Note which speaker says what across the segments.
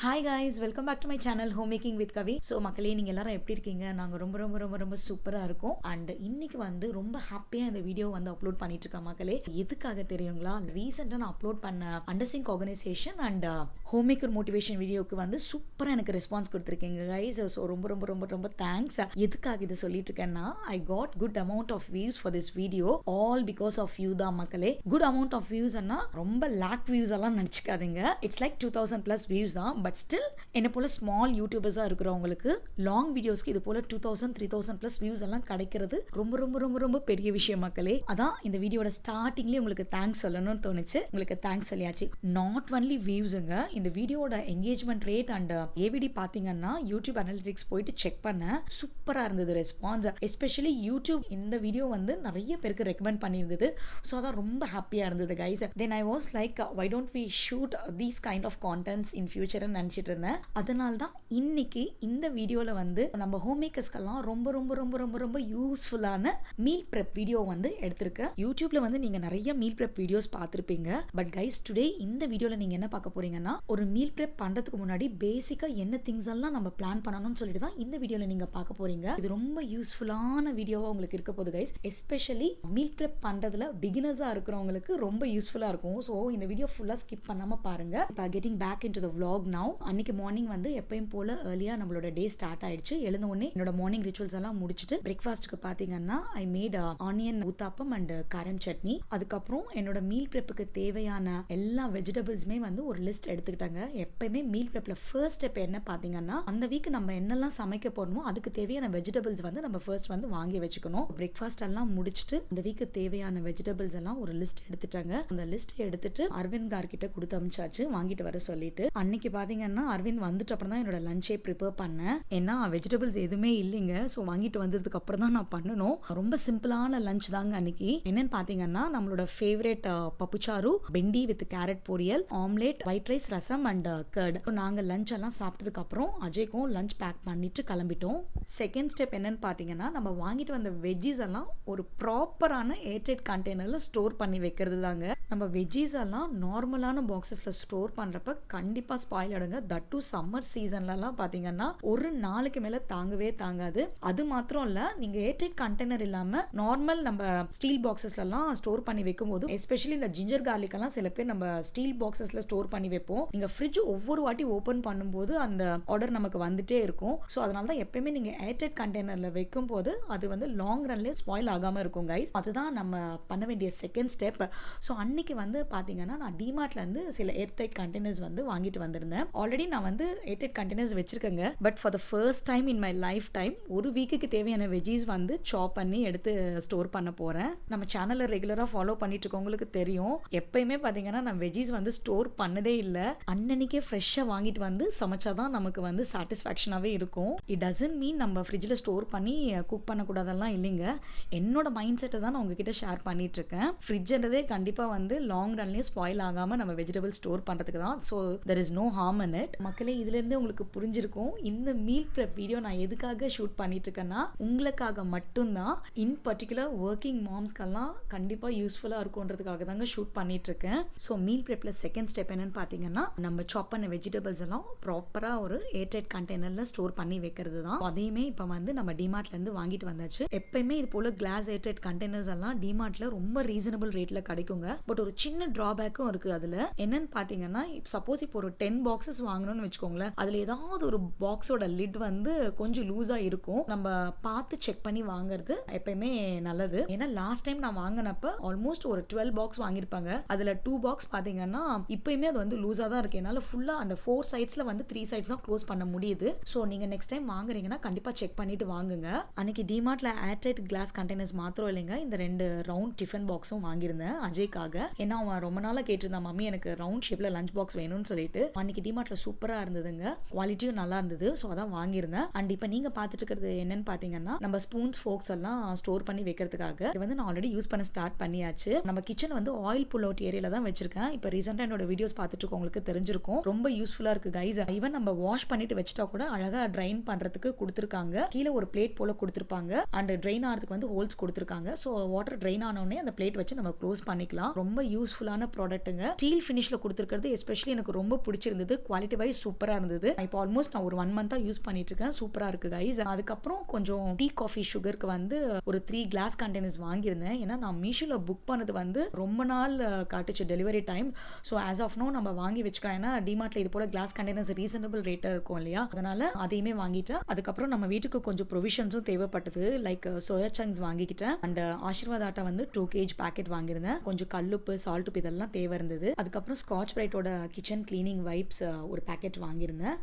Speaker 1: Hi guys, welcome back to my channel home making with Kavi. So மக்களே, நீங்கள் எல்லாரும் எப்படி இருக்கீங்க? நாங்கள் ரொம்ப ரொம்ப ரொம்ப ரொம்ப சூப்பராக இருக்கோம். அண்ட் இன்னைக்கு வந்து ரொம்ப ஹாப்பியாக இந்த வீடியோ வந்து அப்லோட் பண்ணிட்டு இருக்கேன் மக்களே. எதுக்காக தெரியுங்களா? ரீசெண்டாக நான் அப்லோட் பண்ண undersink organisation and home maker motivation வீடியோக்கு வந்து சூப்பராக எனக்கு ரெஸ்பான்ஸ் கொடுத்துருக்கீங்க கைஸ். ஸோ ரொம்ப ரொம்ப ரொம்ப ரொம்ப தேங்க்ஸ். எதுக்காக இதை சொல்லிட்டு இருக்கேன்னா, I got good amount of views for this video, all because of you தான் மக்களே. குட் அமௌண்ட் ஆஃப் வியூஸ் அண்ணா ரொம்ப லேக் வியூஸ் எல்லாம் நினச்சிக்காதீங்க. இட்ஸ் லைக் 2000+ வியூஸ் தான். பட் ஸ்டில் என்ன போல ஸ்மால் யூடியூபர்ஸாக இருக்கிறவங்களுக்கு லாங் வீடியோஸ்க்கு இது போல 2000-3000+ வியூஸ் எல்லாம் கிடைக்கிறது ரொம்ப ரொம்ப ரொம்ப ரொம்ப பெரிய விஷயம் மக்களே. அதான் இந்த வீடியோட ஸ்டார்டிங்லேயே உங்களுக்கு தேங்க்ஸ் சொல்லணும்னு தோணுச்சு. உங்களுக்கு தேங்க்ஸ் சொல்லியாச்சு. நாட் ஒன்லி வியூஸுங்க, இந்த வீடியோட என்கேஜ்மெண்ட் ரேட் அண்ட் ஏவிடி பார்த்தீங்கன்னா யூடியூப் அனலிட்டிக்ஸ் போயிட்டு செக் பண்ண சூப்பராக இருந்தது ரெஸ்பான்ஸ். எஸ்பெஷலி யூடியூப் இந்த வீடியோ வந்து நிறைய பேருக்கு ரெக்கமெண்ட் பண்ணியிருந்தது. ஸோ அதான் ரொம்ப ஹாப்பியாக இருந்தது guys. Then I was like, why don't we shoot these kind of contents in ஃபியூச்சர்னு நினச்சிட்டு இருந்தேன். அதனால தான் இன்னைக்கு இந்த வீடியோவில் வந்து நம்ம ஹோம் மேக்கர்ஸ்க்கெல்லாம் ரொம்ப ரொம்ப ரொம்ப ரொம்ப ரொம்ப யூஸ்ஃபுல்லான மீல் ப்ரெப் வீடியோ வந்து எடுத்திருக்கேன். யூடியூப்ல வந்து நீங்கள் நிறைய மீல் ப்ரெப் வீடியோஸ் பார்த்துருப்பீங்க. பட் கைஸ், டுடே இந்த வீடியோவில் நீங்கள் என்ன பார்க்க போறீங்கன்னா, ஒரு மீல் ப்ரெப் பண்ணுறதுக்கு முன்னாடி பேசிக்காக என்ன திங்ஸ் எல்லாம் நம்ம பிளான் பண்ணணும்னு சொல்லிட்டு தான் இந்த வீடியோவில் நீங்கள் பார்க்க போறீங்க. இது ரொம்ப யூஸ்ஃபுல்லான வீடியோவாக உங்களுக்கு இருக்க போகுது கைஸ். எஸ்பெஷலி மீல் ப்ரெப் பண்ணுறதுல பிகினர்ஸாக இருக்கிறவங்களுக்கு ரொம்ப யூஸ்ஃபுல்லாக இருக்கும். ஸோ இந்த வீடியோ ஃபுல்லாக ஸ்கிப் பண்ணாமல் பாருங்க. இப்போ getting back in to the vlog now. அன்னைக்கு மார்னிங் வந்து எப்பயும் போல ஏர்லியாக நம்மளோட டே ஸ்டார்ட் ஆயிடுச்சு. எழுந்த உடனே என்னோட மார்னிங் ரிச்சுவல்ஸ் எல்லாம் முடிச்சுட்டு பிரேக்ஃபாஸ்ட்டுக்கு பார்த்தீங்கன்னா I made onion uttapam and காரம் சட்னி. அதுக்கப்புறம் என்னோட மீல் ப்ரெப்புக்கு தேவையான எல்லா வெஜிடபிள்ஸுமே வந்து ஒரு லிஸ்ட் எடுத்துக்கிட்டாங்க. எப்பயுமே மீல் ப்ரெப்பில் ஃபர்ஸ்ட் ஸ்டெப் என்ன பார்த்தீங்கன்னா, அந்த வீக் நம்ம என்னெல்லாம் சமைக்க போறோமோ அதுக்கு தேவையான வெஜிடபிள்ஸ் வந்து நம்ம ஃபர்ஸ்ட் வந்து வாங்கி வச்சுக்கணும். பிரேக்ஃபாஸ்ட் எல்லாம் முடிச்சுட்டு அந்த வீக்கு தேவையான வெஜிடபிள்ஸ் எல்லாம் ஒரு லிஸ்ட் எடுத்துட்டாங்க. அந்த லிஸ்ட் எடுத்துட்டு அரவிந்த் கார் கிட்ட கொடுத்து அமிச்சாச்சு வாங்கிட்டு வர சொல்லிட்டு. அன்னைக்கு பார்த்தீங்கன்னா அரவிந்த் வந்துட்டு அப்புறம் தான் என்னோட லஞ்சே ப்ரிப்பேர் பண்ணேன். ஏன்னா வெஜிடபிள்ஸ் எதுவுமே இல்லைங்க. ஸோ வாங்கிட்டு வந்ததுக்கு அப்புறம் தான் நான் பண்ணணும். ரொம்ப சிம்பிளான லஞ்ச் தாங்க அன்னைக்கு. என்னன்னு பார்த்தீங்கன்னா, நம்மளோட ஃபேவரட் பப்புச்சாரு, பெண்டி வித் கேரட் பொரியல், omelette, white rice, rasam and curd. நாங்கள் லஞ்ச் எல்லாம் சாப்பிட்டதுக்கு அப்புறம் அஜய்க்கும் லஞ்ச் பேக் பண்ணிட்டு கிளம்பிட்டோம். செகண்ட் ஸ்டெப் என்னன்னு பார்த்தீங்கன்னா, நம்ம வாங்கிட்டு வந்த வெஜ்ஜீஸ் எல்லாம் ஒரு ப்ராப்பரான ஏர்டைட் கண்டெய்னர்ல ஸ்டோர் பண்ணி வைக்கிறது தாங்க. நம்ம வெஜ்ஜீஸ் எல்லாம் நார்மலான பாக்ஸஸ்ல ஸ்டோர் பண்றப்ப கண்டிப்பா ஸ்பாயில் ஆடுங்க. தட் டு சம்மர் சீசன்லலாம் பார்த்தீங்கன்னா ஒரு நாளுக்கு மேலே தாங்கவே தாங்காது. அது மாத்திரம் இல்லை, நீங்கள் ஏர்டைட் கண்டெய்னர் இல்லாமல் நார்மல் நம்ம ஸ்டீல் பாக்ஸஸ்லாம் ஸ்டோர் பண்ணி வைக்கும் போது, எஸ்பெஷலி இந்த ஜிஞ்சர் கார்லிக் எல்லாம் சில பேர் நம்ம ஸ்டீல் பாக்ஸஸ்ல ஸ்டோர் பண்ணி வைப்போம். நீங்கள் ஃப்ரிட்ஜ் ஒவ்வொரு வாட்டி ஓப்பன் பண்ணும்போது அந்த ஆர்டர் நமக்கு வந்துட்டே இருக்கும். ஸோ அதனால தான் எப்பயுமே நீங்கள் ஏர்டைட் கண்டெய்னரில் வைக்கும் போது அது வந்து லாங் ரன்லேயே ஸ்பாயில் ஆகாமல் இருக்கும் கைஸ். அதுதான் நம்ம பண்ண வேண்டிய செகண்ட் ஸ்டெப். ஸோ அன்னைக்கு வந்து பார்த்தீங்கன்னா, நான் டிமார்ட்லேருந்து சில ஏர்டைட் கண்டெய்னர்ஸ் வந்து வாங்கிட்டு வந்திருந்தேன். ஆல்ரெடி நான் வந்து ஏர்டைட் கண்டெய்னர்ஸ் வச்சிருக்கேங்க. But for the first time in my life time ஒரு வீக்குக்கு தேவையான வெஜ்ஜீஸ் வந்து சாப் பண்ணி எடுத்து ஸ்டோர் பண்ண போறேன். நம்ம சேனலை ரெகுலராக ஃபாலோ பண்ணிட்டு இருக்கவங்களுக்கு தெரியும், எப்பயுமே பார்த்தீங்கன்னா நான் வெஜ்ஜீஸ் வந்து ஸ்டோர் பண்ணதே இல்லை. அன்னன்னைக்கே ஃப்ரெஷ்ஷாக வாங்கிட்டு வந்து சமைச்சாதான் நமக்கு வந்து சாட்டிஸ்ஃபேக்ஷனாகவே இருக்கும். இட் டசன்ட் மீன் நம்ம ஃப்ரிட்ஜில் ஸ்டோர் பண்ணி குக் பண்ணக்கூடாதெல்லாம் இல்லைங்க. என்னோட மைண்ட் செட்டை தான் நான் உங்ககிட்ட ஷேர் பண்ணிட்டு இருக்கேன். ஃப்ரிட்ஜ்ன்றதே கண்டிப்பாக வந்து லாங் ரன்லேயே ஸ்பாயில் ஆகாமல் நம்ம வெஜிடபிள் ஸ்டோர் பண்ணுறதுக்கு தான். So there is no harm in it. மக்களே, இதுலேருந்து உங்களுக்கு புரிஞ்சிருக்கும் இந்த மீல் ப்ரெப் வீடியோ நான் எதுக்காக ஷூட் பண்ணிட்டு இருக்கேன்னா, உங்களுக்காக மட்டும்தான். இன் பர்டிகுலர் ஒர்க்கிங் மாம்ஸ்க்கெல்லாம் கண்டிப்பாக யூஸ்ஃபுல்லாக இருக்கும்ன்றதுக்காக தாங்க ஷூட் பண்ணிட்டு இருக்கேன். ஸோ மீல் ப்ரெப்பில் செகண்ட் ஸ்டெப் என்னன்னு பார்த்தீங்கன்னா, நம்ம சாப் பண்ண வெஜிடபிள்ஸ் எல்லாம் ப்ராப்பராக ஒரு ஏர்டைட் கண்டெய்னரில் ஸ்டோர் பண்ணி வைக்கிறது தான். அதையுமே இப்போ வந்து நம்ம டிமார்ட்லேருந்து வாங்கிட்டு வந்தாச்சு. எப்பயுமே இது போல கிளாஸ் ஏர்டைட் கண்டெய்னர்ஸ் எல்லாம் டிமார்ட்ல ரொம்ப ரீசனபிள் ரேட்ல கிடைக்குங்க. பட் ஒரு சின்ன டிராபேக்கும் இருக்கு. அதுல என்னன்னு பார்த்தீங்கன்னா, சப்போஸ் இப்போ ஒரு 10 பாக்ஸஸ் வாங்கணும்னு வச்சுக்கோங்களேன், அதுல ஏதாவது ஒரு பாக்ஸோட லிட் வந்து கொஞ்சம் லூஸா இருக்கும். நம்ம பார்த்து செக் பண்ணி வாங்குறது எப்பயுமே நல்லது. ஏன்னா லாஸ்ட் டைம் நான் வாங்கினப்ப ஆல்மோஸ்ட் ஒரு 12 பாக்ஸ் வாங்கியிருப்பாங்க. அதுல 2 பாக்ஸ் பார்த்தீங்கன்னா இப்பயுமே அது வந்து லூஸா தான் இருக்கு. என்னால ஃபுல்லா அந்த 4 சைட்ஸ்ல வந்து 3 சைட்ஸ் தான் க்ளோஸ் பண்ண முடியுது. ஸோ நீங்க நெக்ஸ்ட் டைம் வாங்குறீங்கன்னா கண்டிப்பா செக் பண்ணிட்டு வாங்குங்க. அன்னைக்கு டிமார்ட்ல ஏர்டைட் கிளாஸ் கண்டெய்னர்ஸ் மாத்திரம் இல்லைங்க, இந்த 2 ரவுண்ட் டிஃபன் பாக்ஸும் வாங்கியிருந்தேன் அஜய்க்காக. ஏன்னா அவன் ரொம்ப நாளா கேட்டிருந்தான், மம்மி எனக்கு ரவுண்ட் ஷேப்ல லஞ்ச் பாக்ஸ் வேணும்னு சொல்லிட்டு. அன்னைக்கு டிமார்ட்ல சூப்பரா இருந்ததுங்க, குவாலிட்டியும் நல்லா இருந்தது. ஸோ அதான் வாங்கியிருந்தேன். அண்ட் இப்போ நீங்க பார்த்துட்டு இருக்கிறது என்னன்னு பார்த்தீங்கன்னா, நம்ம ஸ்பூன்ஸ் ஃபோக்ஸ் எல்லாம் ஸ்டோர் பண்ணி வைக்கிறதுக்காக இது வந்து நான் ஆல்ரெடி யூஸ் பண்ண ஸ்டார்ட் பண்ணியாச்சு. நம்ம கிச்சன் வந்து ஆயில் புல் அவுட் ஏரியால தான் வச்சிருக்கேன். இப்போ ரீசெண்டாக என்னோட வீடியோஸ் பார்த்துட்டு இருக்கவங்களுக்கு தெரிஞ்சிருக்கும், ரொம்ப யூஸ்ஃபுல்லா இருக்கு கைஸ். ஈவன் நம்ம வாஷ் பண்ணிட்டு வச்சுட்டா கூட அழகா ட்ரைன் பண்றதுக்கு கொடுத்துருக்காங்க. கீழே ஒரு பிளேட் போல கொடுத்துருப்பாங்க அண்ட் ட்ரைன் ஆகிறதுக்கு வந்து ஹோல்ஸ் கொடுத்துருக்காங்க. ஸோ வாட்டர் ட்ரைன் ஆனோடனே அந்த பிளேட் வச்சு நம்ம க்ளோஸ் பண்ணிக்கலாம். ரொம்ப யூஸ்ஃபுல்லான ப்ராடக்ட்டுங்க. ஸ்டீல் ஃபினிஷ்ல கொடுத்துருக்கிறது எஸ்பெஷலி எனக்கு ரொம்ப பிடிச்சிருந்தது. குவாலிட்டி வைஸ் சூப்பராக இருந்தது. இப்போ ஆல்மோஸ்ட் நான் ஒரு 1 மந்த்தாக யூஸ் பண்ணிட்டு இருக்கேன். சூப்பராக இருக்குது கைஸ். அதுக்கப்புறம் கொஞ்சம் டீ காஃபி சுகருக்கு வந்து ஒரு 3 கிளாஸ் கண்டெய்னர்ஸ் வாங்கியிருந்தேன். ஏன்னா நான் மீஷோவில் புக் பண்ணது வந்து ரொம்ப நாள் காட்டுச்சு delivery time. So as of now நம்ம வாங்கி வச்சுக்கலாம். ஏன்னா டிமார்ட்ல இது போல கிளாஸ் கண்டெய்னர்ஸ் ரீசனபிள் ரேட்டாக இருக்கும் இல்லையா, அதனால அதையுமே வாங்கிட்டேன். அதுக்கப்புறம் நம்ம வீட்டுக்கு கொஞ்சம் ப்ரொவிஷன்ஸும் தேவைப்பட்டது. லைக் சோயா சங்க்ஸ் வாங்கிக்கிட்டேன். அண்ட் ஆசீர்வாத் ஆட்டா வந்து 2 kg பேக்கெட் வாங்கியிருந்தேன். கொஞ்சம் கல்லுப்பு, சால்ட் உப்பு இதெல்லாம் தேவை இருந்தது. அதுக்கப்புறம் ஸ்காட்ச் பிரைட்டோட கிச்சன் கிளீனிங் வைப்ஸ் ஒரு பேக்கெட் வாங்கியிருந்தேன்.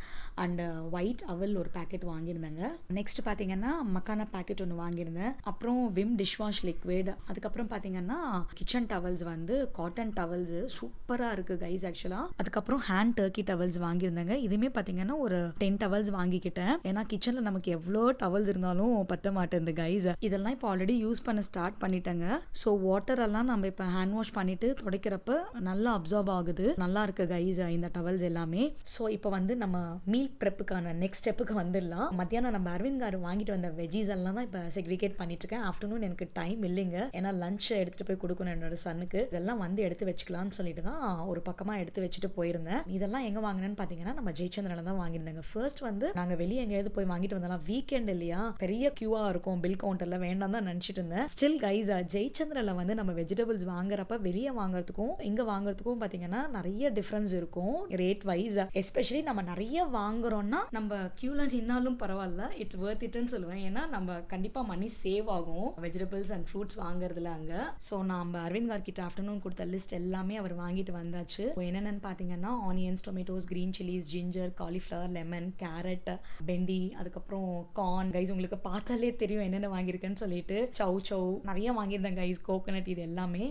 Speaker 1: அண்ட் ஒயிட் அவல் ஒரு பேக்கெட் வாங்கியிருந்தேங்க. நெக்ஸ்ட் பார்த்தீங்கன்னா மக்கானா பேக்கெட் ஒன்று வாங்கியிருந்தேன். அப்புறம் விம் டிஷ் வாஷ் லிக்விட். அதுக்கப்புறம் பார்த்தீங்கன்னா கிச்சன் டவல்ஸ் வந்து காட்டன் டவல்ஸ் சூப்பராக இருக்குது கைஸ் ஆக்சுவலாக. அதுக்கப்புறம் ஹேண்ட் டர்க்கி டவல்ஸ் வாங்கியிருந்தேங்க. இதுவுமே பார்த்தீங்கன்னா ஒரு 10 டவல்ஸ் வாங்கிக்கிட்டேன். ஏன்னா கிச்சனில் நமக்கு எவ்வளோ டவல்ஸ் இருந்தாலும் பத்த மாட்டேங்குது கைஸ். இதெல்லாம் இப்போ ஆல்ரெடி யூஸ் பண்ண ஸ்டார்ட் பண்ணிட்டேங்க. ஸோ வாட்டர் எல்லாம் நம்ம இப்போ ஹேண்ட் வாஷ் பண்ணிட்டு துடைக்கிறப்ப நல்லா அப்சார்ப் ஆகுது. நல்லா இருக்கு கைஸ் இந்த டவல்ஸ் எல்லாமே. ஸோ இப்போ வந்து நம்ம மீல் ப்ரெப்புக்கான நெக்ஸ்ட் ஸ்டெப்புக்கு வந்துடலாம். மத்தியானம் நம்ம அரவிந்த் கார் வாங்கிட்டு வந்த வெஜ்ஜீஸ் எல்லாம் தான் இப்போ செக்ரிகேட் பண்ணிட்டு இருக்கேன். ஆஃப்டர்நூன் எனக்கு டைம் இல்லைங்க. ஏன்னா லஞ்ச் எடுத்துட்டு போய் கொடுக்கணும் என்னோட சனுக்கு. இதெல்லாம் வந்து எடுத்து வச்சுக்கலாம்னு சொல்லிட்டு தான் ஒரு பக்கமா எடுத்து வச்சுட்டு போயிருந்தேன். இதெல்லாம் எங்க வாங்கினேன்னு பாத்தீங்கன்னா நம்ம ஜெயச்சந்திரன்ல தான் வாங்கியிருந்தேங்க. ஃபர்ஸ்ட் வந்து நாங்க வெளியே எங்கேயாவது போய் வாங்கிட்டு வந்தாலும் வீக்கெண்ட் இல்லையா, பெரிய கியூவா இருக்கும் பில் கவுண்டர்ல, வேண்டாம் தான் நினைச்சிட்டு இருந்தேன். ஸ்டில் கைஸ் ஜெயச்சந்திரன்ல வந்து நம்ம வெஜிடபிள்ஸ் வாங்குறப்ப வெளியே வாங்குறதுக்கும் இங்க வாங்குறதுக்கும் பாத்தீங்கன்னா நிறைய டிஃபரன்ஸ் இருக்கும் ரேட் வைஸ். எஸ்பெஷலி நம்ம நிறைய வாங்குறோம்னா நம்ம கியூல நின்னாலும் பரவாயில்ல, இட்ஸ் வர்த் இட்னு சொல்லுவேன். ஏன்னா நம்ம கண்டிப்பா மணி சேவ் ஆகும் வெஜிடபிள்ஸ் அண்ட் ஃப்ரூட்ஸ் வாங்குறதுல அங்க. ஸோ நம்ம அரவிந்த் கார் கிட்ட ஆஃப்டர்நூன் கொடுத்த லிஸ்ட் எல்லாமே அவர் வாங்கிட்டு வந்தாச்சு. என்னென்னு பார்த்தீங்கன்னா onions, tomatoes, green chillies, ginger, cauliflower, lemon, carrot, bhindi, அதுக்கப்புறம் கார்ன். கைஸ் உங்களுக்கு பார்த்தாலே தெரியும் என்னென்ன வாங்கியிருக்கேன்னு சொல்லிட்டு. சவு சவு நிறைய வாங்கியிருந்தேன் கைஸ், கோகோனட், இது எல்லாமே.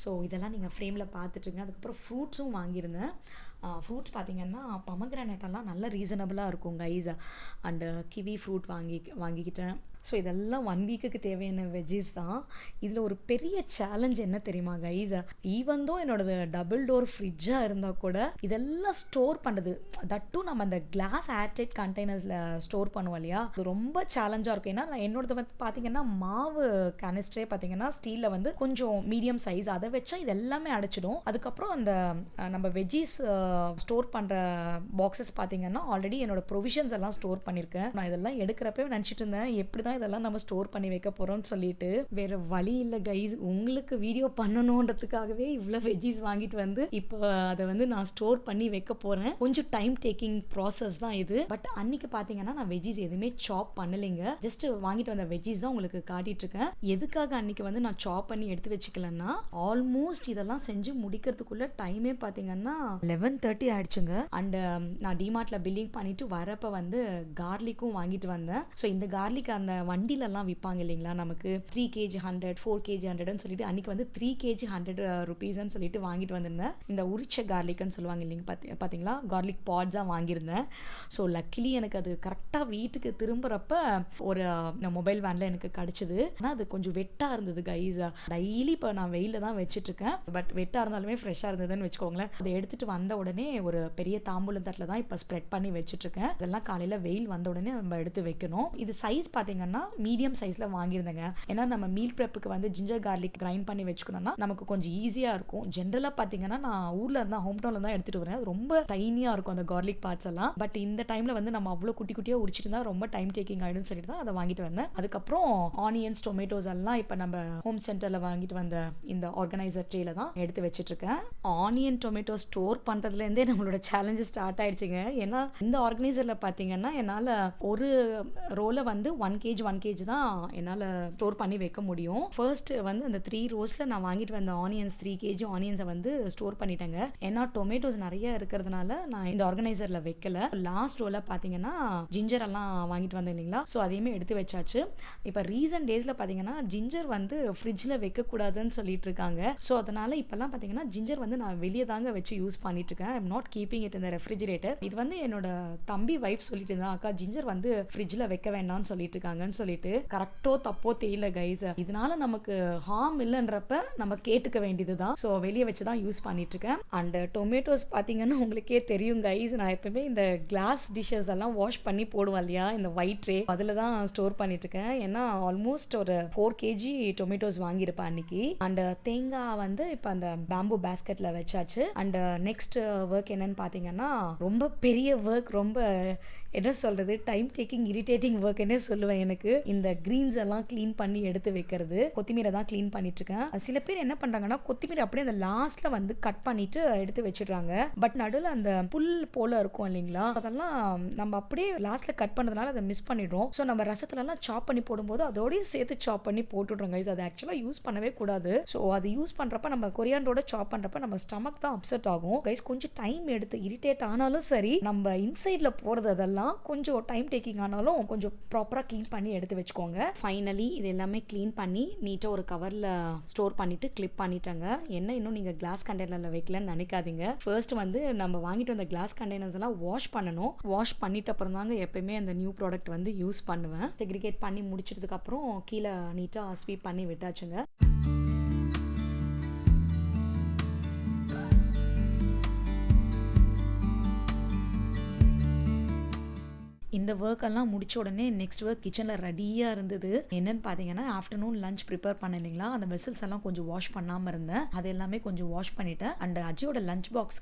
Speaker 1: ஸோ இதெல்லாம் நீங்கள் ஃப்ரேமில் பார்த்துட்டுங்க. அதுக்கப்புறம் ஃப்ரூட்ஸும் வாங்கியிருந்தேன். ஃப்ரூட்ஸ் பார்த்தீங்கன்னா பமக்ரானேட்டெல்லாம் நல்ல ரீசனபிளாக இருக்கும் கைஸ். அண்டு கிவி ஃப்ரூட் வாங்கிக்கிட்டேன். ஸோ இதெல்லாம் 1 வீக்குக்கு தேவையான வெஜ்ஜீஸ் தான். இதில் ஒரு பெரிய சேலஞ்ச் என்ன தெரியுமா கைஸ், ஈவன் தோ என்னோடது டபுள் டோர் ஃப்ரிட்ஜாக இருந்தால் கூட இதெல்லாம் ஸ்டோர் பண்ணுறது, தட்டும் நம்ம அந்த கிளாஸ் ஏர்டைட் கண்டெய்னர்ஸில் ஸ்டோர் பண்ணுவோம் இல்லையா, அது ரொம்ப சேலஞ்சாக இருக்கும். ஏன்னா என்னோடது வந்து பார்த்தீங்கன்னா மாவு கேனிஸ்டரே பார்த்தீங்கன்னா ஸ்டீலில் வந்து கொஞ்சம் மீடியம் சைஸ், அதை வச்சா இது எல்லாமே அடைச்சிடும். அதுக்கப்புறம் அந்த நம்ம வெஜ்ஜீஸ் ஸ்டோர் பண்ணுற பாக்ஸஸ் பார்த்தீங்கன்னா ஆல்ரெடி என்னோட ப்ரொவிஷன்ஸ் எல்லாம் ஸ்டோர் பண்ணியிருக்கேன். நான் இதெல்லாம் எடுக்கிறப்பவே நினச்சிட்டு இருந்தேன் எப்படி தான் இதெல்லாம் நம்ம ஸ்டோர் பண்ணி வைக்க போறோம்னு சொல்லிட்டு. வேற வழி இல்லை கைஸ், உங்களுக்கு வீடியோ பண்ணணுன்றதுக்காகவே இவ்வளோ வெஜ்ஜீஸ் வாங்கிட்டு வந்து இப்போ அதை வந்து நான் ஸ்டோர் பண்ணி வைக்க போறேன். கொஞ்சம் டைம் டேக்கிங் ப்ராசஸ் தான் இது. பட் அன்னைக்கு பார்த்தீங்கன்னா நான் வெஜ்ஜீஸ் எதுவுமே சாப் பண்ணலைங்க. ஜஸ்ட் வாங்கிட்டு வந்த வெஜ்ஜீஸ் தான் உங்களுக்கு காட்டிட்டு இருக்கேன். எதுக்காக அன்னைக்கு வந்து நான் சாப் பண்ணி எடுத்து வச்சுக்கலன்னா, ஆல்மோஸ்ட் இதெல்லாம் செஞ்சு முடிக்கிறதுக்குள்ள டைமே பார்த்தீங்கன்னா 11:30 ஆயிடுச்சுங்க. அண்ட் நான் டிமார்ட்ல பில்லிங் பண்ணிட்டு வரப்ப வந்து கார்லிக்கும் வாங்கிட்டு வந்தேன். ஸோ இந்த கார்லிக் அந்த வண்டிலெல்லாம் விற்பாங்க இல்லைங்களா, நமக்கு 3 kg 100, 4 kg 100ன்னு சொல்லிட்டு அன்னைக்கு வந்து 3 kg 100 rupeesன்னு சொல்லிட்டு வாங்கிட்டு வந்திருந்தேன். இந்த உரிச்ச கார்லிக்னு சொல்லுவாங்க இல்லைங்க, பார்த்தீங்களா, கார்லிக் பாட்ஸாக வாங்கியிருந்தேன். ஸோ லக்கிலி எனக்கு அது கரெக்டாக வீட்டுக்கு திரும்புகிறப்ப ஒரு மொபைல் வேனில் எனக்கு கிடச்சிது. ஆனால் அது கொஞ்சம் வெட்டாக இருந்தது கைஸ். டெய்லி இப்போ நான் வெயிலில் தான் வச்சுட்ருக்கேன். பட் வெட்டாக இருந்தாலுமே ஃப்ரெஷ்ஷாக இருந்ததுன்னு வச்சுக்கோங்களேன். அதை எடுத்துகிட்டு வந்த உடனே ஒரு பெரிய தாம்பூலம் தட்டில் தான் இப்போ ஸ்ப்ரெட் பண்ணி வச்சுட்ருக்கேன். இதெல்லாம் காலையில் வெயில் வந்த உடனே நம்ம எடுத்து வைக்கணும். இது சைஸ் பார்த்தீங்கன்னா மீடியம் சைஸில் வாங்கியிருந்தேங்க. ஏன்னா நம்ம மீல் ப்ரெப்புக்கு வந்து ஜிஞ்சர் கார்லிக் கிரைண்ட் பண்ணி வச்சுக்கணும்னா நமக்கு கொஞ்சம் ஈஸியாக இருக்கும். ஜென்ரலாக பார்த்தீங்கன்னா நான் ஊரில் இருந்தால் ஹோம் டவுனில் தான் எடுத்துகிட்டு வரேன். அது ரொம்ப டைனியாக இருக்கும் அந்த கார்லிக் பார்ட்ஸ் எல்லாம். பட் இந்த டைமில் வந்து நம்ம அவ்வளோ குட்டி குட்டியாக உரிச்சிட்டு இருந்தால் ரொம்ப டைம் டேக்கிங் ஆகிடும்னு சொல்லிட்டு தான் அதை வாங்கிட்டு வந்தேன். அதுக்கப்புறம் ஆனியன்ஸ், டொமேட்டோஸ் எல்லாம் இப்போ நம்ம ஹோம் சென்டரில் வாங்கிட்டு வந்த இந்த ஆர்கனைசர் ட்ரேல தான் எடுத்து வச்சுட்டு இருக்கேன். ஆனியன், டொமேட்டோ ஸ்டோர் பண்ணுறதுலேருந்தே நம்மளோட சேலஞ்சு ஸ்டார்ட் ஆயிடுச்சுங்க. ஏன்னா இந்த ஆர்கனைசரில் பார்த்தீங்கன்னா என்னால் ஒரு ரோல வந்து 1 kg தான் என்னால் ஸ்டோர் பண்ணி வைக்க முடியும். ஃபர்ஸ்ட் வந்து அந்த 3 ரோஸில் நான் வாங்கிட்டு வந்த ஆனியன்ஸ் 3 kg ஆனியன்ஸை வந்து ஸ்டோர் பண்ணிட்டேங்க. ஏன்னா டொமேட்டோஸ் நிறைய இருக்கிறதுனால நான் இந்த ஆர்கனைசரில் வைக்கல. லாஸ்ட் ரோல பார்த்தீங்கன்னா ஜிஞ்சர் எல்லாம் வாங்கிட்டு வந்தேன் இல்லைங்களா, ஸோ அதையுமே எடுத்து வச்சாச்சு. இப்போ ரீசன்ட் டேஸில் பார்த்தீங்கன்னா ஜிஞ்சர் வந்து ஃப்ரிட்ஜில் வைக்கக்கூடாதுன்னு சொல்லிட்டு இருக்காங்க. ஸோ அதனால் இப்போல்லாம் பார்த்தீங்கன்னா ஜிஞ்சர் வந்து நான் வெளியே தாங்க வச்சு யூஸ் பண்ணிட்டு இருக்கேன். ஐம் நாட் கீப்பிங் இட் இந்த ரெஃப்ரிஜிரேட்டர். இது வந்து என்னோட தம்பி வைஃப் சொல்லிட்டு இருந்தா, அக்கா ஜிஞ்சர் வந்து ஃப்ரிட்ஜில் வைக்க வேண்டாம்னு சொல்லிட்டு இருக்காங்கன்னு போறேன்னு சொல்லிட்டு. கரெக்டோ தப்போ தெரியல கைஸ். இதனால நமக்கு ஹார்ம் இல்லைன்றப்ப நம்ம கேட்டுக்க வேண்டியதுதான். ஸோ வெளியே வச்சு தான் யூஸ் பண்ணிட்டு இருக்கேன். அண்ட் டொமேட்டோஸ் பார்த்தீங்கன்னா உங்களுக்கே தெரியும் கைஸ், நான் எப்பவுமே இந்த கிளாஸ் டிஷ்ஷஸ் எல்லாம் வாஷ் பண்ணி போடுவேன் இல்லையா, இந்த ஒயிட் ட்ரே, அதில் தான் ஸ்டோர் பண்ணிட்டு இருக்கேன். ஏன்னா ஆல்மோஸ்ட் ஒரு 4 kg டொமேட்டோஸ் வாங்கியிருப்பேன் அன்னைக்கு. அண்ட் தேங்காய் வந்து இப்போ அந்த பேம்பு பேஸ்கெட்ல வச்சாச்சு. அண்ட் நெக்ஸ்ட் ஒர்க் என்னன்னு பார்த்தீங்கன்னா ரொம்ப பெரிய ஒர்க், ரொம்ப என்ன சொல்றது, டைம் டேக்கிங் இரிட்டேட்டிங் ஒர்க்னே சொல்லுவேன். எனக்கு இந்த கிரீன்ஸ் எல்லாம் க்ளீன் பண்ணி எடுத்து வைக்கிறது, கொத்திமீரை தான் க்ளீன் பண்ணிட்டு இருக்கேன். சில பேர் என்ன பண்றாங்கன்னா கொத்திமீரை அப்படியே அந்த லாஸ்ட்ல வந்து கட் பண்ணிட்டு எடுத்து வச்சிடுறாங்க. பட் நடுவில் அந்த புல் போல இருக்கும் இல்லைங்களா, அதெல்லாம் நம்ம அப்படியே லாஸ்ட்ல கட் பண்ணதுனால அதை மிஸ் பண்ணிடுறோம். ஸோ நம்ம ரசத்துல எல்லாம் சாப் பண்ணி போடும்போது அதோடய சேர்த்து சாப் பண்ணி போட்டுடுறோம் கைஸ். அது ஆக்சுவலா யூஸ் பண்ணவே கூடாது. ஸோ அது யூஸ் பண்றப்ப நம்ம கொரியாண்டரோட சாப் பண்றப்ப நம்ம ஸ்டமக் தான் அப்செட் ஆகும் கைஸ். கொஞ்சம் டைம் எடுத்து இரிட்டேட் ஆனாலும் சரி, நம்ம இன்சைட்ல போறது அதெல்லாம் கொஞ்சம் டைம் டேக்கிங் ஆனாலும் கொஞ்சம் ப்ராப்பராக க்ளீன் பண்ணி எடுத்து வச்சுக்கோங்க. ஃபைனலி இது எல்லாமே க்ளீன் பண்ணி நீட்டாக ஒரு கவரில் ஸ்டோர் பண்ணிட்டு கிளிப் பண்ணிட்டாங்க. என்ன இன்னும் நீங்கள் கிளாஸ் கண்டெய்னரில் வைக்கலன்னு நினைக்காதீங்க. ஃபர்ஸ்ட் வந்து நம்ம வாங்கிட்டு வந்த கிளாஸ் கண்டெய்னர்ஸ் எல்லாம் வாஷ் பண்ணணும். வாஷ் பண்ணிட்டு அப்புறம் தாங்க எப்பயுமே அந்த நியூ ப்ராடக்ட் வந்து யூஸ் பண்ணுவேன். செக்ரிகேட் பண்ணி முடிச்சதுக்கு அப்புறம் கீழே நீட்டாக ஸ்வீப் பண்ணி விட்டாச்சுங்க. இந்த ஒர்க் எல்லாம் முடிச்ச உடனே நெக்ஸ்ட் ஒர்க் கிச்சனில் ரெடியாக இருந்தது. என்னன்னு பார்த்தீங்கன்னா ஆஃப்டர்நூன் லஞ்ச் ப்ரிப்பேர் பண்ண இல்லைங்களா, அந்த வெசல்ஸ் எல்லாம் கொஞ்சம் வாஷ் பண்ணாமல் இருந்தேன். அது எல்லாமே கொஞ்சம் வாஷ் பண்ணிட்டேன். அண்ட் அஜியோட லஞ்ச் பாக்ஸ்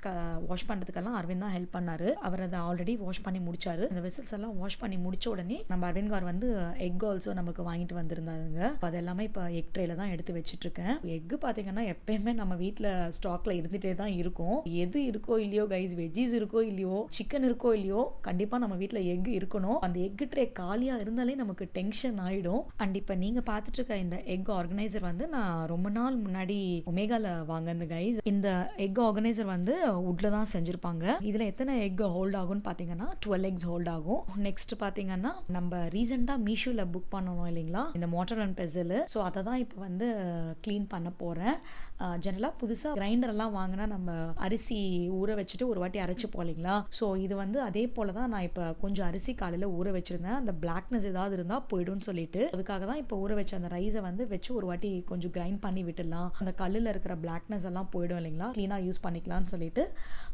Speaker 1: வாஷ் பண்ணுறதுக்கெல்லாம் அரவிந்த் தான் ஹெல்ப் பண்ணாரு. அவர் அதை ஆல்ரெடி வாஷ் பண்ணி முடிச்சாரு. அந்த வெசல்ஸ் எல்லாம் வாஷ் பண்ணி முடிச்ச உடனே நம்ம அரவிந்த் கார் வந்து எக் ஆல்சோ நமக்கு வாங்கிட்டு வந்திருந்தாங்க. அது எல்லாமே இப்போ எக் ட்ரேல தான் எடுத்து வச்சுட்டு இருக்கேன். எக் பார்த்தீங்கன்னா எப்பயுமே நம்ம வீட்டில் ஸ்டாக்ல இருந்துகிட்டே தான் இருக்கும். எது இருக்கோ இல்லையோ கைஸ், வெஜ்ஜீஸ் இருக்கோ இல்லையோ, சிக்கன் இருக்கோ இல்லையோ, கண்டிப்பாக நம்ம வீட்டில் எக் இருக்கணும். அந்த எக் ட்ரே காலியா இருந்தாலே நமக்கு டென்ஷன் ஆயிடும். அண்ட் இப்போ நீங்க பார்த்துட்டு இருக்க இந்த எக் ஆர்கனைசர் வந்து நான் ரொம்ப நாள் முன்னாடி ஒமேகால வாங்கினது கைஸ். இந்த எக் ஆர்கனைசர் வந்து வுட்ல தான் செஞ்சிருப்பாங்க. இதுல எத்தனை எக் ஹோல்ட் ஆகும்னு பாத்தீங்கன்னா 12 எக்ஸ் ஹோல்ட் ஆகும். நெக்ஸ்ட் பாத்தீங்கன்னா நம்ம ரீசெண்டா மீஷோல புக் பண்ணணும் இல்லைங்களா இந்த மோட்டர் அண்ட் பெசல். ஸோ அதை தான் இப்போ வந்து கிளீன் பண்ண போறேன். ஜெனரலாக புதுசாக கிரைண்டர் எல்லாம் வாங்கினா நம்ம அரிசி ஊற வச்சுட்டு ஒரு வாட்டி அரைச்சு போலிங்களா. ஸோ இது வந்து அதே போல தான் நான் இப்போ கொஞ்சம் அரிசி காலையில் ஊற வச்சிருந்தேன். அந்த பிளாக்னஸ் ஏதாவது இருந்தால் போய்டும்னு சொல்லிட்டு அதுக்காக தான் இப்போ ஊற வச்ச அந்த ரைஸை வந்து வச்சு ஒரு வாட்டி கொஞ்சம் கிரைண்ட் பண்ணி விட்டுடலாம், அந்த கல்லில் இருக்கிற பிளாக்னஸ் எல்லாம் போயிடும் இல்லைங்களா, க்ளீனாக யூஸ் பண்ணிக்கலாம்னு சொல்லிட்டு.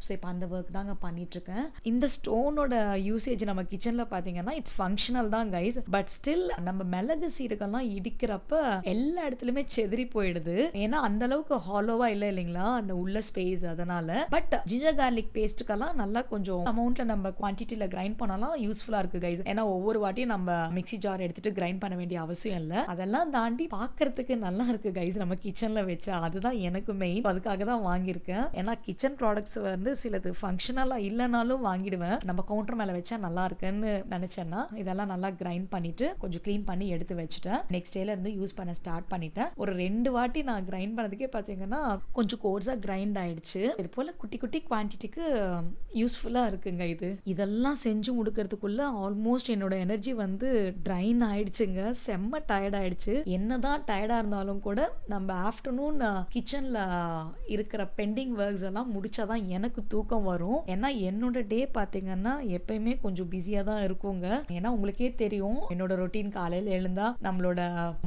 Speaker 1: ஸோ இப்போ அந்த ஒர்க் தாங்க பண்ணிட்டு இருக்கேன். இந்த ஸ்டோனோட யூசேஜ் நம்ம கிச்சனில் பார்த்தீங்கன்னா இட்ஸ் ஃபங்க்ஷனல் தான் கைஸ். பட் ஸ்டில் நம்ம மிளகு சீரகெல்லாம் இடிக்கிறப்ப எல்லா இடத்துலையுமே செதறி போயிடுது. ஏன்னா அந்த அளவுக்கு ஹாலோவா இல்லை இல்லைங்களா அந்த உள்ள ஸ்பேஸ். அதனால பட் ஜிஞ்சர் கார்லிக் பேஸ்ட்டுக்கெல்லாம் நல்லா கொஞ்சம் அமௌண்ட்ல நம்ம குவான்டிட்டியில கிரைண்ட் பண்ணலாம் யூஸ்ஃபுல்லா இருக்கு கைஸ். ஏன்னா ஒவ்வொரு வாட்டியும் நம்ம மிக்ஸி ஜார் எடுத்துட்டு கிரைண்ட் பண்ண வேண்டிய அவசியம் இல்லை. அதெல்லாம் தாண்டி பார்க்கறதுக்கு நல்லா இருக்கு கைஸ் நம்ம கிச்சன்ல வச்சா. அதுதான் எனக்கு மெயின். அதுக்காக தான் வாங்கியிருக்கேன். ஏன்னா கிச்சன் ப்ராடக்ட்ஸ் வந்து சிலது ஃபங்க்ஷனலா இல்லைனாலும் வாங்கிடுவேன். நம்ம கவுண்டர் மேல வச்சா நல்லா இருக்குன்னு நினைச்சேன்னா இதெல்லாம் நல்லா கிரைண்ட் பண்ணிட்டு கொஞ்சம் க்ளீன் பண்ணி எடுத்து வச்சுட்டேன். நெக்ஸ்ட் டேல இருந்து யூஸ் பண்ண ஸ்டார்ட் பண்ணிட்டேன். ஒரு 2 வாட்டி நான் கிரைண்ட் பண்ணதுக்கே பார்த்தீங்கன்னா கொஞ்சம் கோர்ஸா கிரைண்ட் ஆயிடுச்சு. இது போல குட்டி குட்டி குவான்டிட்டிக்கு யூஸ்ஃபுல்லா இருக்குங்க இது. இதெல்லாம் செஞ்சு முடிக்கிறதுக்குள்ள ஆல்மோஸ்ட் என்னோட எனர்ஜி வந்து ட்ரைன் ஆயிடுச்சுங்க. செம்ம டயர்ட் ஆயிடுச்சு. என்னதான் டயர்டா இருந்தாலும் கூட நம்ம ஆஃப்டர்நூன் கிச்சன்ல இருக்கிற பெண்டிங் ஒர்க்ஸ் எல்லாம் முடிச்சாதான் எனக்கு தூக்கம் வரும். ஏன்னா என்னோட டே பார்த்தீங்கன்னா எப்பயுமே கொஞ்சம் பிஸியா தான் இருக்குங்க. ஏன்னா உங்களுக்கே தெரியும் என்னோட ரொட்டீன் காலையில் எழுந்தா நம்மளோட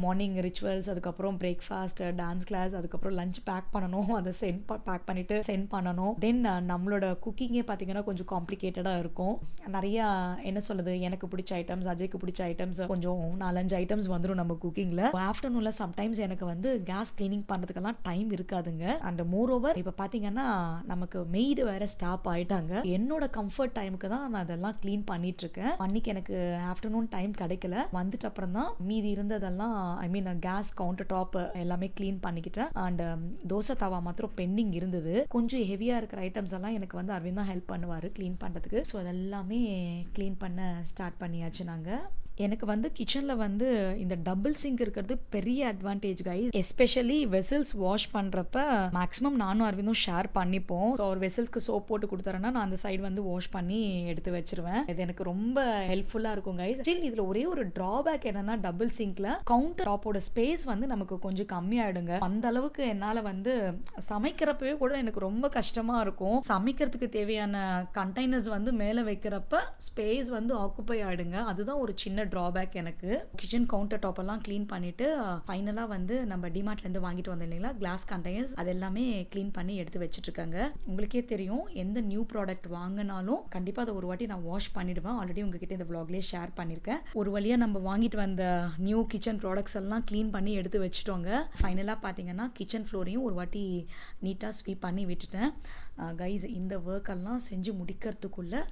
Speaker 1: மார்னிங் ரிச்சுவல்ஸ், அதுக்கப்புறம் பிரேக்ஃபாஸ்ட், டான்ஸ் கிளாஸ், அதுக்கப்புறம் லஞ்ச் பேக் பண்ணணும், அதை பேக் பண்ணிட்டு சென்ட் பண்ணணும். தென் நம்மளோட குக்கிங்கே பார்த்தீங்கன்னா கொஞ்சம் காம்ப்ளிகேட்டடா இருக்கும். நிறைய என்ன சொல்றது, எனக்கு பிடிச்ச ஐட்டம்ஸ், அஜய்க்கு பிடிச்ச ஐட்டம்ஸ், கொஞ்சம் 4-5 ஐட்டம்ஸ் வந்துடும் நம்ம குக்கிங்ல. ஆஃப்டர்நூன்ல சம்டைம்ஸ் எனக்கு வந்து கேஸ் கிளீனிங் பண்றதுக்கெல்லாம் டைம் இருக்காதுங்க. அண்ட் மோர் ஓவர் இப்போ பார்த்தீங்கன்னா நமக்கு மெய்டு வேற ஸ்டாப் ஆயிட்டாங்க. என்னோட கம்ஃபர்ட் டைமுக்கு தான் நான் அதெல்லாம் கிளீன் பண்ணிட்டு இருக்கேன். அன்னைக்கு எனக்கு ஆஃப்டர்நூன் டைம் கிடைக்கல. வந்துட்டு அப்புறம் தான் மீதி இருந்ததெல்லாம் ஐ மீன் கேஸ் கவுண்டர் டாப் எல்லாமே கிளீன் பண்ணிக்கிட்டேன். அண்ட் தோசை தவா மாத்திரம் பெண்டிங் இருந்தது. கொஞ்சம் ஹெவியா இருக்கிற ஐட்டம்ஸ் எல்லாம் எனக்கு வந்து அரவிந்த் தான் ஹெல்ப் பண்ணுவாரு கிளீன் பண்றதுக்கு. ஸோ அதெல்லாமே கிளீன் பண்ண ஸ்டார்ட் பண்ணியாச்சு நாங்க. எனக்கு வந்து கிச்சனில் வந்து இந்த டபுள் சிங்க் இருக்கிறது பெரிய advantage guys. Especially vessels wash பண்ணுறப்ப மேக்ஸிமம் நானும் அரவிந்தும் ஷேர் பண்ணிப்போம். ஸோ ஒரு வெசல்ஸ்க்கு சோப் போட்டு கொடுத்தாருன்னா நான் அந்த சைடு வந்து வாஷ் பண்ணி எடுத்து வச்சிருவேன். இது எனக்கு ரொம்ப ஹெல்ப்ஃபுல்லாக இருக்கும் கைஸ். ஸ்டில் இதில் ஒரே ஒரு ட்ராபேக் என்னன்னா டபுள் சிங்க்ல கவுண்டர் டாப்போட ஸ்பேஸ் வந்து நமக்கு கொஞ்சம் கம்மியாயிடுங்க. அந்த அளவுக்கு என்னால் வந்து சமைக்கிறப்பவே கூட எனக்கு ரொம்ப கஷ்டமாக இருக்கும். சமைக்கிறதுக்கு தேவையான கண்டெய்னர்ஸ் வந்து மேலே வைக்கிறப்ப ஸ்பேஸ் வந்து ஆக்குப்பை ஆயிடுங்க. அதுதான் ஒரு சின்ன ட்ராபேக் எனக்கு. கிச்சன் கவுண்டர் டாப் எல்லாம் க்ளீன் பண்ணிட்டு ஃபைனலா வந்து நம்ம டிமார்ட்ல இருந்து வாங்கிட்டு வந்தோம் இல்லைங்களா கிளாஸ் கண்டெய்னர்ஸ், அது எல்லாமே க்ளீன் பண்ணி எடுத்து வச்சுட்டு இருக்காங்க. உங்களுக்கே தெரியும் எந்த நியூ ப்ராடக்ட் வாங்கினாலும் கண்டிப்பா அதை ஒரு வாட்டி நான் வாஷ் பண்ணிடுவேன். ஆல்ரெடி உங்ககிட்ட இந்த vlogலயே ஷேர் பண்ணியிருக்கேன். ஒரு வழியா நம்ம வாங்கிட்டு வந்த நியூ கிச்சன் ப்ராடக்ட்ஸ் எல்லாம் க்ளீன் பண்ணி எடுத்து வச்சுட்டோங்க. ஃபைனலா பார்த்தீங்கன்னா கிச்சன் ஃப்ளோரையும் ஒரு வாட்டி நீட்டாக ஸ்வீப் பண்ணி விட்டுட்டேன். கைஸ் இந்த ஒர்க் எல்லாம் செஞ்சு முடிக்கிறதுக்குள்ள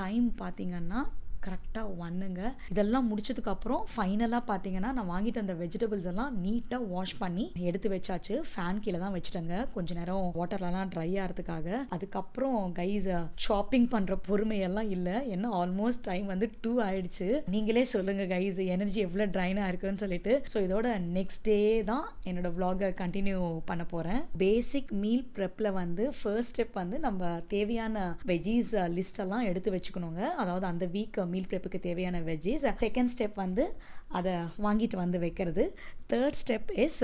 Speaker 1: டைம் பார்த்தீங்கன்னா கரெக்டாக ஒன்றுங்க. இதெல்லாம் முடிச்சதுக்கப்புறம் ஃபைனலாக பார்த்தீங்கன்னா நான் வாங்கிட்டு அந்த வெஜிடபிள்ஸ் எல்லாம் நீட்டாக வாஷ் பண்ணி எடுத்து வச்சாச்சு. ஃபேன் கீழே தான் வச்சுட்டேங்க கொஞ்ச நேரம் வாட்டர்லலாம் ட்ரை ஆகிறதுக்காக. அதுக்கப்புறம் கைஸ் ஷாப்பிங் பண்ணுற பொறுமையெல்லாம் இல்லை. என்ன ஆல்மோஸ்ட் டைம் வந்து 2 ஆயிடுச்சு. நீங்களே சொல்லுங்கள் கைஸ் எனர்ஜி எவ்வளோ ட்ரைனாக இருக்குன்னு சொல்லிட்டு. ஸோ இதோட நெக்ஸ்ட் டே தான் என்னோட vlog-அ கண்டினியூ பண்ண போகிறேன். பேசிக் மீல் ப்ரெப்பில் வந்து ஃபர்ஸ்ட் ஸ்டெப் வந்து நம்ம தேவையான வெஜ்ஜீஸ் லிஸ்டெல்லாம் எடுத்து வச்சுக்கணுங்க. அதாவது அந்த வீக் மீல் ப்ரெப்புக்கு தேவையான வெஜ்ஜீஸ். செகண்ட் ஸ்டெப் வந்து அதை வாங்கிட்டு வந்து வைக்கிறது. தேர்ட் ஸ்டெப் இஸ்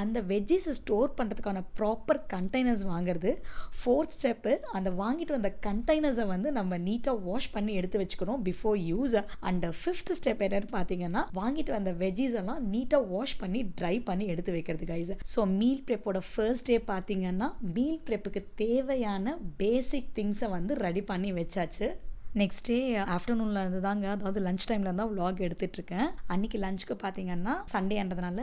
Speaker 1: அந்த வெஜ்ஜீஸை ஸ்டோர் பண்ணுறதுக்கான ப்ராப்பர் கண்டெய்னர்ஸ் வாங்குறது. ஃபோர்த் ஸ்டெப்பு அந்த வாங்கிட்டு வந்த கண்டெய்னர்ஸை வந்து நம்ம நீட்டாக வாஷ் பண்ணி எடுத்து வச்சுக்கணும் before use. And fifth step என்னன்னு பார்த்தீங்கன்னா வாங்கிட்டு வந்த வெஜ்ஜீஸ் எல்லாம் நீட்டாக வாஷ் பண்ணி ட்ரை பண்ணி எடுத்து வைக்கிறது கைஸ். ஸோ மீல் ப்ரெப்போட ஃபர்ஸ்ட் டே பார்த்தீங்கன்னா மீல் ப்ரெப்புக்கு தேவையான பேசிக் திங்ஸை வந்து ரெடி பண்ணி வச்சாச்சு. நெக்ஸ்ட் டே ஆஃப்டர்நூனில் இருந்து தாங்க, அதாவது லஞ்ச் டைமில் இருந்தால் vlog எடுத்துட்ருக்கேன். அன்றைக்கி லஞ்சுக்கு பார்த்தீங்கன்னா சண்டேன்றதுனால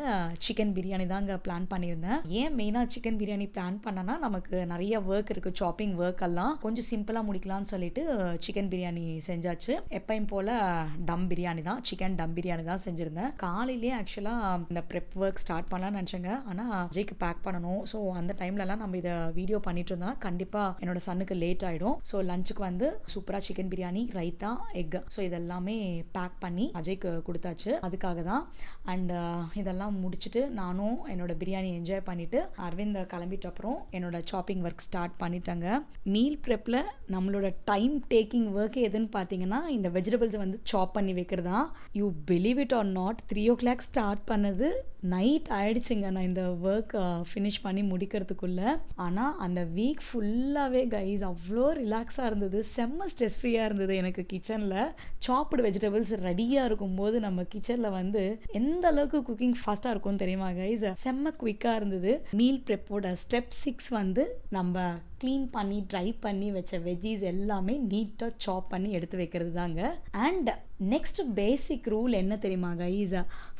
Speaker 1: சிக்கன் பிரியாணி தாங்க பிளான் பண்ணியிருந்தேன். ஏன் மெயினாக சிக்கன் பிரியாணி பிளான் பண்ணனா நமக்கு நிறைய ஒர்க் இருக்குது, ஷாப்பிங் ஒர்க் எல்லாம் கொஞ்சம் சிம்பிளாக முடிக்கலாம்னு சொல்லிட்டு சிக்கன் பிரியாணி செஞ்சாச்சு. எப்பயும் போல் டம் பிரியாணி தான், சிக்கன் டம் பிரியாணி தான் செஞ்சுருந்தேன். காலையிலேயே ஆக்சுவலாக இந்த ப்ரெப் ஒர்க் ஸ்டார்ட் பண்ணலாம்னு நினச்சேங்க. ஆனால் அஜய்க்கு பேக் பண்ணணும். ஸோ அந்த டைம்லலாம் நம்ம இதை வீடியோ பண்ணிட்டு இருந்தோம்னா கண்டிப்பாக என்னோட சன்னுக்கு லேட் ஆகிடும். ஸோ லஞ்சுக்கு வந்து சூப்பராக chicken biryani, raita, egg, so இதெல்லாமே பேக் பண்ணி அஜய்க்கு கொடுத்தாச்சு. அதுக்காக தான். அண்ட் இதெல்லாம் முடிச்சுட்டு நானும் என்னோட பிரியாணி என்ஜாய் பண்ணிட்டு அரவிந்த் கிளம்பிட்ட அப்புறம் என்னோட ஷாப்பிங் ஒர்க் ஸ்டார்ட் பண்ணிட்டாங்க. மீல் ப்ரெப்பில் நம்மளோட டைம் டேக்கிங் ஒர்க் எதுன்னு பார்த்தீங்கன்னா இந்த வெஜிடபிள்ஸை வந்து சாப் பண்ணி வைக்கிறதா. You believe it or not, 3 o'clock start பண்ணது நைட் ஆயிடுச்சுங்க நான் இந்த ஒர்க் ஃபினிஷ் பண்ணி முடிக்கிறதுக்குள்ள. ஆனால் அந்த வீக் ஃபுல்லாகவே கைஸ் அவ்வளோ ரிலாக்ஸாக இருந்தது, செம்ம ஸ்ட்ரெஸ் ஃப்ரீயாக இருந்தது எனக்கு. கிச்சனில் சாப்டு வெஜிடபிள்ஸ் ரெடியாக இருக்கும்போது நம்ம கிச்சனில் வந்து எந்த அளவுக்கு குக்கிங் ஃபாஸ்ட்டாக இருக்கும்னு தெரியுமா கைஸ்? செம்ம குயிக்காக இருந்தது. மீல் ப்ரெப்போட ஸ்டெப் 6 வந்து நம்ம க்ளீன் பண்ணி ட்ரை பண்ணி வச்ச வெஜ்ஜீஸ் எல்லாமே நீட்டாக சாப் பண்ணி எடுத்து வைக்கிறது தாங்க. அண்ட் நெக்ஸ்ட் பேசிக் ரூல் என்ன தெரியுமா கைஸ்?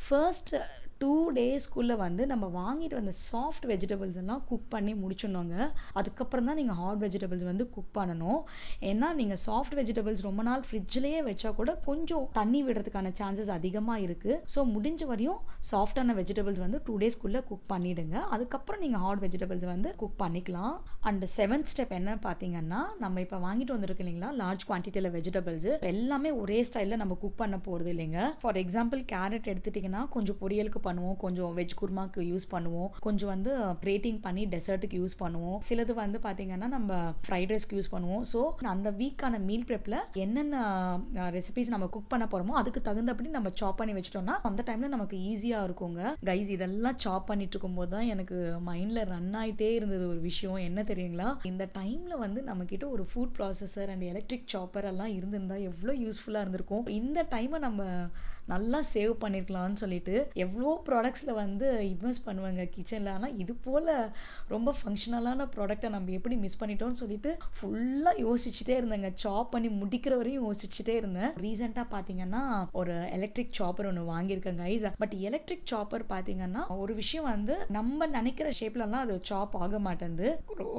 Speaker 1: ஃபர்ஸ்ட் 2 daysக்குள்ளே வந்து நம்ம வாங்கிட்டு வந்த சாஃப்ட் வெஜிடபிள்ஸ் எல்லாம் குக் பண்ணி முடிச்சிடணுங்க. அதுக்கப்புறம் தான் நீங்கள் ஹார்ட் வெஜிடபிள்ஸ் வந்து குக் பண்ணணும். ஏன்னா நீங்கள் சாஃப்ட் வெஜிடபிள்ஸ் ரொம்ப நாள் ஃப்ரிட்ஜ்லேயே வச்சா கூட கொஞ்சம் தண்ணி விடுறதுக்கான சான்சஸ் அதிகமாக இருக்குது. ஸோ முடிஞ்ச வரையும் சாஃப்டான வெஜிடபிள்ஸ் வந்து 2 daysக்குள்ளே குக் பண்ணிவிடுங்க. அதுக்கப்புறம் நீங்கள் ஹார்ட் வெஜிடபிள்ஸ் வந்து குக் பண்ணிக்கலாம். அண்ட் 7th ஸ்டெப் என்ன பார்த்தீங்கன்னா நம்ம இப்போ வாங்கிட்டு வந்துருக்கு இல்லைங்களா லார்ஜ் குவான்டிட்டியில் வெஜிடபிள்ஸ் எல்லாமே ஒரே ஸ்டைலில் நம்ம குக் பண்ண போகிறது இல்லைங்க. ஃபார் எக்ஸாம்பிள் கேரட் எடுத்துட்டிங்கன்னா கொஞ்சம் பொரியலுக்கு பண்ணுவோம், கொஞ்சம் வெஜ் குருமாக்கு யூஸ் பண்ணுவோம், கொஞ்சம் வந்து கிரேட்டிங் பண்ணி டெசர்ட்டுக்கு யூஸ் பண்ணுவோம், சிலது வந்து பார்த்தீங்கன்னா நம்ம ஃப்ரைட் ரைஸ்க்கு யூஸ் பண்ணுவோம். ஸோ அந்த வீக்கான மீல் ப்ரெப்பில் என்னென்ன ரெசிபிஸ் நம்ம குக் பண்ண போகிறோமோ அதுக்கு தகுந்தபடி நம்ம சாப் பண்ணி வச்சிட்டோம்னா அந்த டைமில் நமக்கு ஈஸியாக இருக்குங்க கைஸ். இதெல்லாம் சாப் பண்ணிட்டு இருக்கும்போது தான் எனக்கு மைண்டில் ரன் ஆகிட்டே இருந்தது ஒரு விஷயம் என்ன தெரியுங்களா? இந்த டைமில் வந்து நம்மக்கிட்ட ஒரு food processor and electric chopper எல்லாம் இருந்திருந்தால் எவ்வளோ யூஸ்ஃபுல்லாக இருந்திருக்கும். இந்த டைமை நம்ம நல்லா சேவ் பண்ணியிருக்கலாம்னு சொல்லிட்டு எவ்வளோ ப்ராடக்ட்ஸில் வந்து இன்வெஸ்ட் பண்ணுவாங்க கிச்சனில். ஆனால் இது போல் ரொம்ப ஃபங்க்ஷனலான ப்ராடக்டை நம்ம எப்படி மிஸ் பண்ணிட்டோம்னு சொல்லிட்டு ஃபுல்லாக யோசிச்சுட்டே இருந்தேங்க. சாப் பண்ணி முடிக்கிற வரையும் யோசிச்சுட்டே இருந்தேன். ரீசெண்டாக பார்த்தீங்கன்னா ஒரு எலக்ட்ரிக் சாப்பர் ஒன்று வாங்கியிருக்கேங்க கைஸ். பட் எலக்ட்ரிக் சாப்பர் பார்த்தீங்கன்னா ஒரு விஷயம் வந்து நம்ம நினைக்கிற ஷேப்லலாம் அது சாப் ஆக மாட்டேங்குது.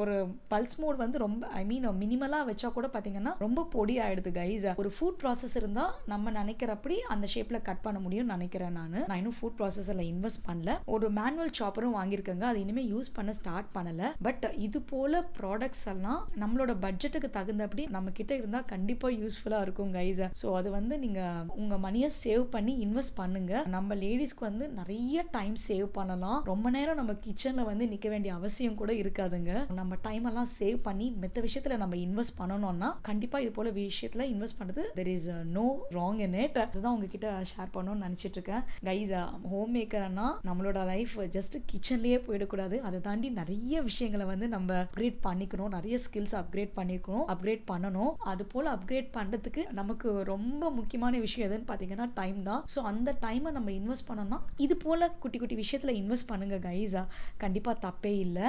Speaker 1: ஒரு பல்ஸ் மோட் வந்து ரொம்ப மினிமலாக வச்சா கூட பார்த்தீங்கன்னா ரொம்ப பொடி ஆயிடுது கைஸ். ஒரு ஃபுட் ப்ராசஸ் இருந்தால் நம்ம நினைக்கிறப்படி அந்த ஷேப்பில் கட் பண்ண முடியும்னு நினைக்கிறேன். நான் இன்னும் ஃபுட் ப்ராசஸரில் இன்வெஸ்ட் பண்ணல. ஒரு மேனுவல் சாப்பரும் வாங்கியிருக்கேங்க, அது இனிமேல் யூஸ் பண்ண ஸ்டார்ட் பண்ணல. பட் இது போல ப்ராடக்ட்ஸ் எல்லாம் நம்மளோட பட்ஜெட்டுக்கு தகுந்தபடி நம்ம கிட்ட இருந்தால் கண்டிப்பாக யூஸ்ஃபுல்லாக இருக்கும் கைஸ். ஸோ அது வந்து நீங்கள் உங்கள் மணியை சேவ் பண்ணி இன்வெஸ்ட் பண்ணுங்க. நம்ம லேடிஸ்க்கு வந்து நிறைய டைம் சேவ் பண்ணலாம். ரொம்ப நேரம் நம்ம கிச்சனில் வந்து நிற்க வேண்டிய அவசியம் கூட இருக்காதுங்க. நம்ம டைம் எல்லாம் சேவ் பண்ணி மற்ற விஷயத்தில் நம்ம இன்வெஸ்ட் பண்ணணும்னா கண்டிப்பாக இது போல விஷயத்தில் இன்வெஸ்ட் பண்ணுறது there is no wrong in it. அதுதான் உங்ககிட்ட ஷேர் பண்ணணும்னு நினச்சிட்டு இருக்கேன். கைஸ், ஹோம் மேக்கர்னா நம்மளோட லைஃப் ஜஸ்ட் கிச்சன்லேயே போயிடக்கூடாது. அதை தாண்டி நிறைய விஷயங்களை வந்து நம்ம அப்கிரேட் பண்ணிக்கணும், நிறைய ஸ்கில்ஸ் அப்கிரேட் பண்ணணும். அது போல் அப்கிரேட் பண்ணுறதுக்கு நமக்கு ரொம்ப முக்கியமான விஷயம் எதுன்னு பார்த்தீங்கன்னா டைம் தான். ஸோ அந்த டைமை நம்ம இன்வெஸ்ட் பண்ணோம்னா இது போல் குட்டி குட்டி விஷயத்தில் இன்வெஸ்ட் பண்ணுங்க கைஸ், கண்டிப்பாக தப்பே இல்லை.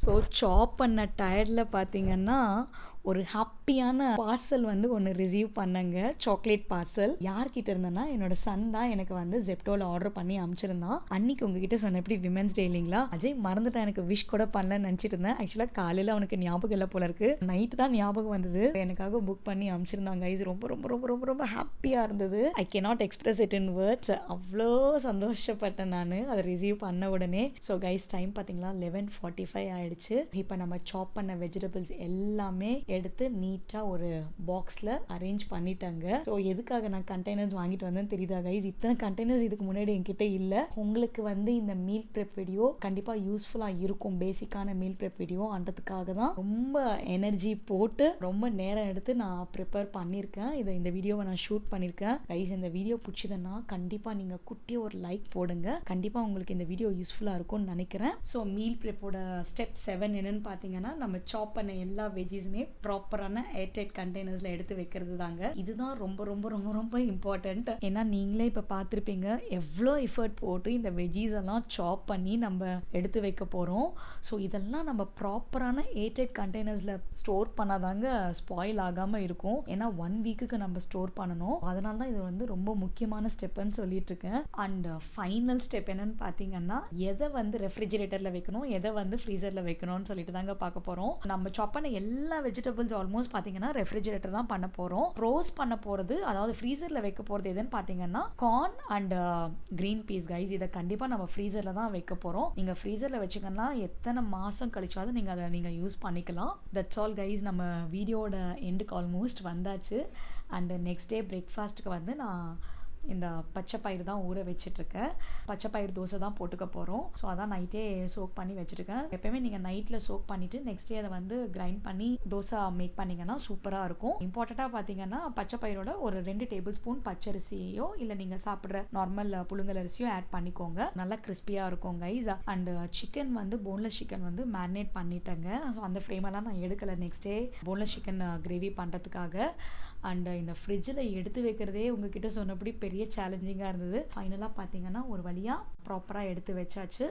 Speaker 1: ஸோ சாப் பண்ண டயர்டில் பார்த்தீங்கன்னா ஒரு ஹாப்பியான பார்சல் வந்து ஒன்று ரிசீவ் பண்ணங்க, சாக்லேட் பார்சல். யார்கிட்ட இருந்தேன்னா என்னோட சன் தான் எனக்கு வந்து ஜெப்டோவில் ஆர்டர் பண்ணி அனுப்பிச்சிருந்தான். அன்னைக்கு உங்ககிட்ட சொன்ன எப்படி விமென்ஸ் டே இல்லைங்களா, அஜய் மறந்துட்டேன், எனக்கு விஷ் கூட பண்ணலன்னு நினச்சிட்டு இருந்தேன். ஆக்சுவலாக காலையில் அவனுக்கு ஞாபகம் இல்லை போல இருக்கு, நைட்டு தான் ஞாபகம் வந்தது. எனக்காக புக் பண்ணி அனுப்பிச்சிருந்தாங்க கைஸ். ரொம்ப ரொம்ப ரொம்ப ரொம்ப ரொம்ப ஹாப்பியாக இருந்தது. I cannot express it in words. அவ்வளோ சந்தோஷப்பட்டேன் நான் அதை ரிசீவ் பண்ண உடனே. ஸோ கைஸ், டைம் பார்த்தீங்களா 11:45 ஆயிடுச்சு. இப்போ நம்ம சாப் பண்ண வெஜிடபிள்ஸ் எல்லாமே எடுத்து நீட்டாக ஒரு பாக்ஸில் அரேஞ்ச் பண்ணிட்டாங்க. ஸோ எதுக்காக நான் கண்டெய்னர்ஸ் வாங்கிட்டு வந்தேன்னு தெரியுதா கைஸ்? இத்தனை கண்டெய்னர்ஸ் இதுக்கு முன்னாடி என்கிட்ட இல்லை. உங்களுக்கு வந்து இந்த மீல் ப்ரெப் வீடியோ கண்டிப்பாக யூஸ்ஃபுல்லாக இருக்கும். பேசிக்கான மீல் ப்ரெப் வீடியோ அன்றதுக்காக தான் ரொம்ப எனர்ஜி போட்டு ரொம்ப நேரம் எடுத்து நான் ப்ரிப்பேர் பண்ணியிருக்கேன். இந்த வீடியோவை நான் ஷூட் பண்ணியிருக்கேன். கைஸ், இந்த வீடியோ பிடிச்சதுன்னா கண்டிப்பாக நீங்கள் குட்டியாக ஒரு லைக் போடுங்க. கண்டிப்பாக உங்களுக்கு இந்த வீடியோ யூஸ்ஃபுல்லாக இருக்கும்னு நினைக்கிறேன். ஸோ மீல் ப்ரெப்போட ஸ்டெப் 7 என்னன்னு பார்த்தீங்கன்னா, நம்ம சாப் பண்ண எல்லா வெஜ்ஜீஸுமே ப்ராப்பரான ஏர்டைட் கண்டெய்னர்ஸ்ல எடுத்து வைக்கிறது தாங்க. இதுதான் ரொம்ப ரொம்ப ரொம்ப ரொம்ப இம்பார்ட்டன்ட். ஏன்னா நீங்களே இப்போ பார்த்துருப்பீங்க எவ்வளோ எஃபர்ட் போட்டு இந்த வெஜ்ஜீஸ் எல்லாம் சாப் பண்ணி நம்ம எடுத்து வைக்க போகிறோம். ஸோ இதெல்லாம் நம்ம ப்ராப்பரான ஏர்டைட் கண்டெய்னர்ஸ்ல ஸ்டோர் பண்ணாதாங்க ஸ்பாயில் ஆகாமல் இருக்கும். ஏன்னா 1 வீக்குக்கு நம்ம ஸ்டோர் பண்ணணும். அதனால தான் இது வந்து ரொம்ப முக்கியமான ஸ்டெப்னு சொல்லிட்டு இருக்கேன். அண்ட் ஃபைனல் ஸ்டெப் என்னன்னு பார்த்தீங்கன்னா, எதை வந்து ரெஃப்ரிஜிரேட்டரில் வைக்கணும், எதை வந்து ஃப்ரீசரில் வைக்கணும்னு சொல்லிட்டு தாங்க பார்க்க போகிறோம். நம்ம சாப் பண்ண எல்லா வெஜிடபிள்ஸ் ஆல்மோஸ்ட் பார்த்தீங்கன்னா ரெஃப்ரிஜிரேட்டர் தான் பண்ண போகிறோம். ரோஸ் பண்ண போகிறது, அதாவது ஃப்ரீசரில் வைக்க போகிறது எதுன்னு பார்த்தீங்கன்னா corn and green peas guys. இதை கண்டிப்பாக நம்ம ஃப்ரீசரில் தான் வைக்க போகிறோம். நீங்கள் ஃப்ரீசரில் வச்சுக்கன்னா எத்தனை மாதம் கழிச்சாலும் நீங்கள் அதை நீங்கள் யூஸ் பண்ணிக்கலாம். That's all guys. நம்ம வீடியோட எண்டுக்கு ஆல்மோஸ்ட் வந்தாச்சு. அண்ட் நெக்ஸ்ட் டே பிரேக்ஃபாஸ்ட்டுக்கு வந்து நான் இந்த பச்சை பயிறு தான் ஊற வச்சிட்ருக்கேன். பச்சை பயிறு தோசை தான் போட்டுக்க போகிறோம். ஸோ அதான் நைட்டே சோக் பண்ணி வச்சுருக்கேன். எப்போயுமே நீங்கள் நைட்டில் சோக் பண்ணிவிட்டு நெக்ஸ்ட் டே அதை வந்து கிரைண்ட் பண்ணி தோசை மேக் பண்ணிங்கன்னா சூப்பராக இருக்கும். இம்பார்ட்டண்ட்டாக பார்த்தீங்கன்னா பச்சை பயிரோட ஒரு 2 டேபிள் ஸ்பூன் பச்சரிசியோ இல்லை நீங்கள் சாப்பிட்ற நார்மல் புழுங்கல் அரிசியோ ஆட் பண்ணிக்கோங்க. நல்லா கிறிஸ்பியாக இருக்கும் கைஸ். அண்ட் சிக்கன் வந்து போன்லெஸ் சிக்கன் வந்து மேரினேட் பண்ணிட்டேங்க. ஸோ அந்த ஃப்ரேமெல்லாம் நான் எடுக்கலை next day boneless chicken gravy பண்ணுறதுக்காக. அண்ட் இந்த ஃப்ரிட்ஜில் எடுத்து வைக்கிறதே உங்ககிட்ட சொன்னபடி பெரிய சேலஞ்சிங்காக இருந்தது. ஃபைனலாக பார்த்தீங்கன்னா ஒரு வழியாக ப்ராப்பராக எடுத்து வச்சாச்சு.